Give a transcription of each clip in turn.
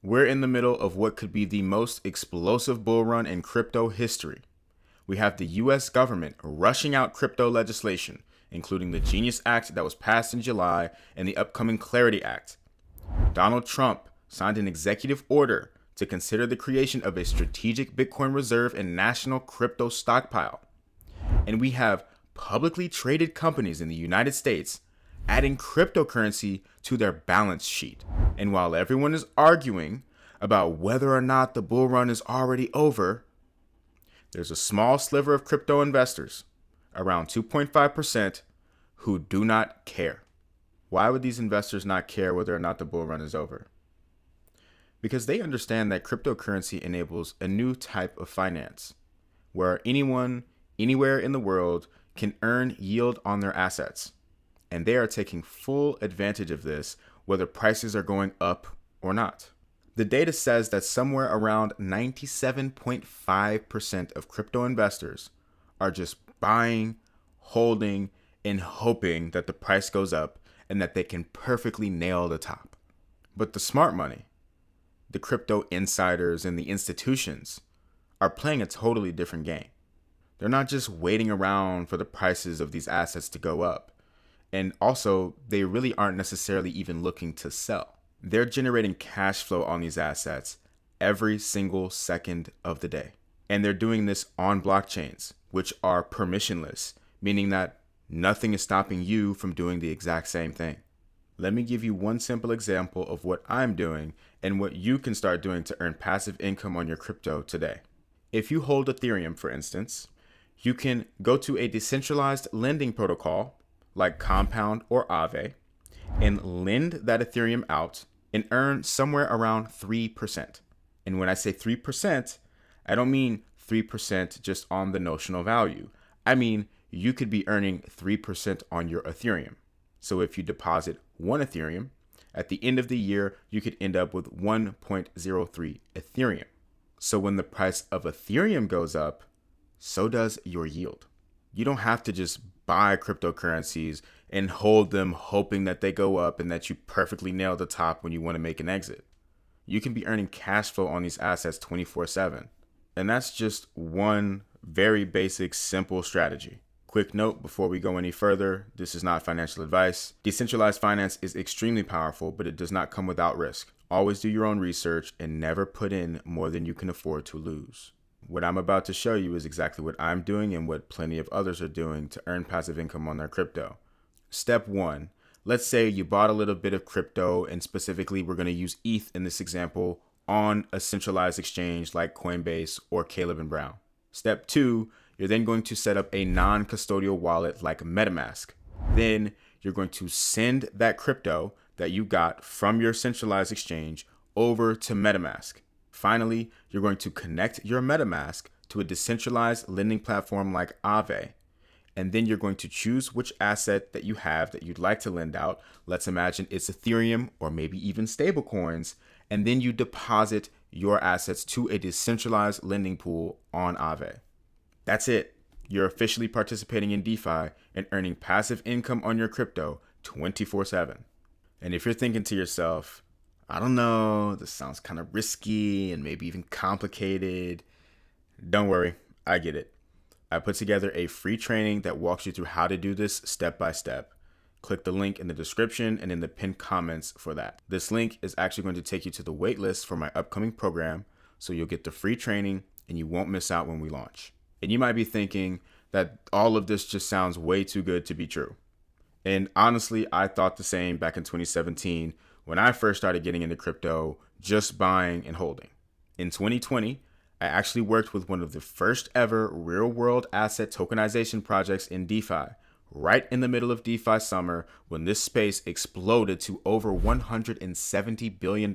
We're in the middle of what could be the most explosive bull run in crypto history. We have the US government rushing out crypto legislation, including the Genius Act that was passed in July and the upcoming Clarity Act. Donald Trump signed an executive order to consider the creation of a strategic Bitcoin reserve and national crypto stockpile. And we have publicly traded companies in the United States adding cryptocurrency to their balance sheet. And while everyone is arguing about whether or not the bull run is already over, there's a small sliver of crypto investors, around 2.5%, who do not care. Why would these investors not care whether or not the bull run is over? Because they understand that cryptocurrency enables a new type of finance, where anyone, anywhere in the world can earn yield on their assets. And they are taking full advantage of this, whether prices are going up or not. The data says that somewhere around 97.5% of crypto investors are just buying, holding, and hoping that the price goes up and that they can perfectly nail the top. But the smart money, the crypto insiders and the institutions, are playing a totally different game. They're not just waiting around for the prices of these assets to go up. And also, they really aren't necessarily even looking to sell. They're generating cash flow on these assets every single second of the day. And they're doing this on blockchains, which are permissionless, meaning that nothing is stopping you from doing the exact same thing. Let me give you one simple example of what I'm doing and what you can start doing to earn passive income on your crypto today. If you hold Ethereum, for instance, you can go to a decentralized lending protocol like Compound or Aave and lend that Ethereum out and earn somewhere around 3%. And when I say 3%, I don't mean 3% just on the notional value. I mean, you could be earning 3% on your Ethereum. So if you deposit one Ethereum, at the end of the year, you could end up with 1.03 Ethereum. So when the price of Ethereum goes up, so does your yield. You don't have to just buy cryptocurrencies and hold them hoping that they go up and that you perfectly nail the top when you want to make an exit. You can be earning cash flow on these assets 24/7. And that's just one very basic, simple strategy. Quick note before we go any further, this is not financial advice. Decentralized finance is extremely powerful, but it does not come without risk. Always do your own research and never put in more than you can afford to lose. What I'm about to show you is exactly what I'm doing and what plenty of others are doing to earn passive income on their crypto. Step 1. Let's say you bought a little bit of crypto, and specifically we're going to use ETH in this example, on a centralized exchange like Coinbase or Caleb and Brown. Step 2, you're then going to set up a non-custodial wallet like MetaMask. Then you're going to send that crypto that you got from your centralized exchange over to MetaMask. Finally, you're going to connect your MetaMask to a decentralized lending platform like Aave. And then you're going to choose which asset that you have that you'd like to lend out. Let's imagine it's Ethereum or maybe even stablecoins. And then you deposit your assets to a decentralized lending pool on Aave. That's it. You're officially participating in DeFi and earning passive income on your crypto 24/7. And if you're thinking to yourself, I don't know, this sounds kind of risky and maybe even complicated, don't worry, I get it. I put together a free training that walks you through how to do this step by step. Click the link in the description and in the pinned comments for that. This link is actually going to take you to the waitlist for my upcoming program, so you'll get the free training and you won't miss out when we launch. And you might be thinking that all of this just sounds way too good to be true. And honestly, I thought the same back in 2017 when I first started getting into crypto, just buying and holding. In 2020, I actually worked with one of the first ever real world asset tokenization projects in DeFi, right in the middle of DeFi summer when this space exploded to over $170 billion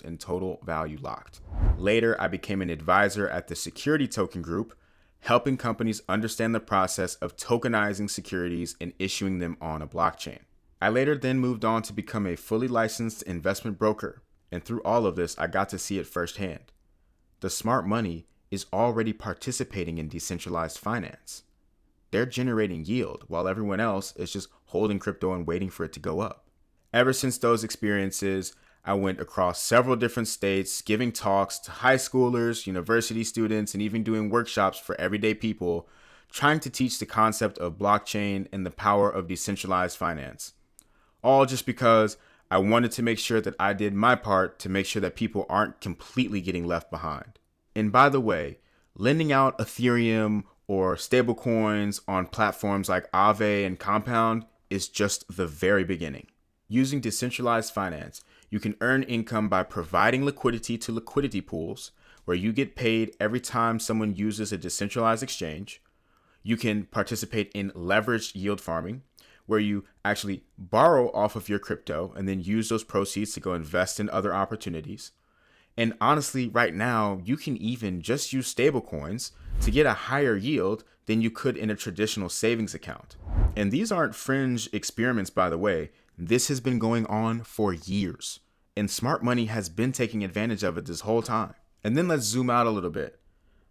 in total value locked. Later, I became an advisor at the Security Token Group, helping companies understand the process of tokenizing securities and issuing them on a blockchain. I later then moved on to become a fully licensed investment broker, and through all of this, I got to see it firsthand. The smart money is already participating in decentralized finance. They're generating yield while everyone else is just holding crypto and waiting for it to go up. Ever since those experiences, I went across several different states, giving talks to high schoolers, university students, and even doing workshops for everyday people, trying to teach the concept of blockchain and the power of decentralized finance. All just because I wanted to make sure that I did my part to make sure that people aren't completely getting left behind. And by the way, lending out Ethereum or stablecoins on platforms like Aave and Compound is just the very beginning. Using decentralized finance, you can earn income by providing liquidity to liquidity pools, where you get paid every time someone uses a decentralized exchange. You can participate in leveraged yield farming, where you actually borrow off of your crypto and then use those proceeds to go invest in other opportunities. And honestly, right now, you can even just use stablecoins to get a higher yield than you could in a traditional savings account. And these aren't fringe experiments, by the way. This has been going on for years, and smart money has been taking advantage of it this whole time. And then let's zoom out a little bit,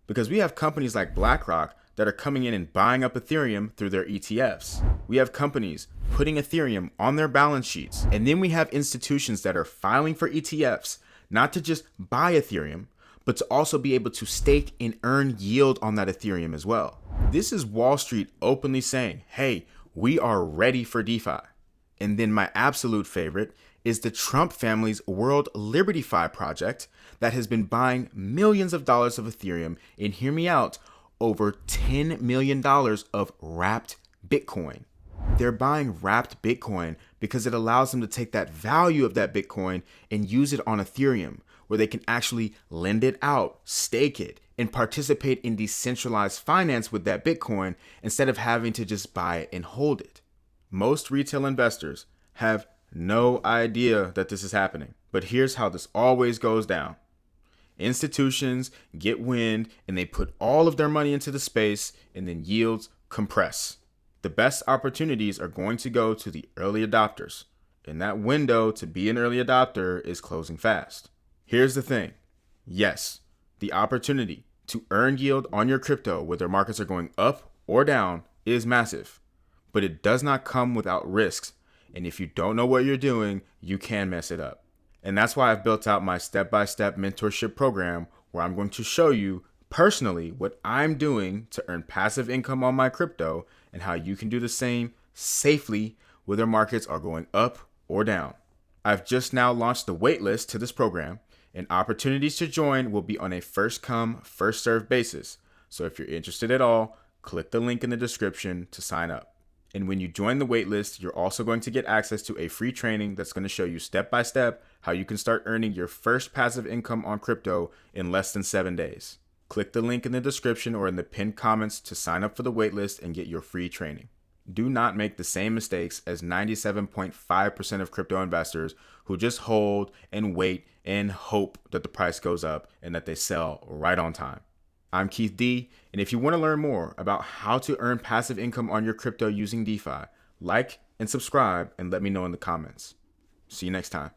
because we have companies like BlackRock that are coming in and buying up Ethereum through their ETFs. We have companies putting Ethereum on their balance sheets. And then we have institutions that are filing for ETFs, not to just buy Ethereum, but to also be able to stake and earn yield on that Ethereum as well. This is Wall Street openly saying, hey, we are ready for DeFi. And then my absolute favorite is the Trump family's World LibertyFi project that has been buying millions of dollars of Ethereum, and hear me out, over $10 million of wrapped Bitcoin. They're buying wrapped Bitcoin because it allows them to take that value of that Bitcoin and use it on Ethereum, where they can actually lend it out, stake it, and participate in decentralized finance with that Bitcoin instead of having to just buy it and hold it. Most retail investors have no idea that this is happening, but here's how this always goes down. Institutions get wind and they put all of their money into the space, and then yields compress. The best opportunities are going to go to the early adopters, and that window to be an early adopter is closing fast. Here's the thing. Yes, the opportunity to earn yield on your crypto, whether markets are going up or down, is massive, but it does not come without risks. And if you don't know what you're doing, you can mess it up. And that's why I've built out my step-by-step mentorship program, where I'm going to show you personally what I'm doing to earn passive income on my crypto and how you can do the same safely whether markets are going up or down. I've just now launched the waitlist to this program, and opportunities to join will be on a first come, first served basis. So if you're interested at all, click the link in the description to sign up. And when you join the waitlist, you're also going to get access to a free training that's going to show you step by step how you can start earning your first passive income on crypto in less than 7 days. Click the link in the description or in the pinned comments to sign up for the waitlist and get your free training. Do not make the same mistakes as 97.5% of crypto investors who just hold and wait and hope that the price goes up and that they sell right on time. I'm Keith D, and if you want to learn more about how to earn passive income on your crypto using DeFi, like and subscribe and let me know in the comments. See you next time.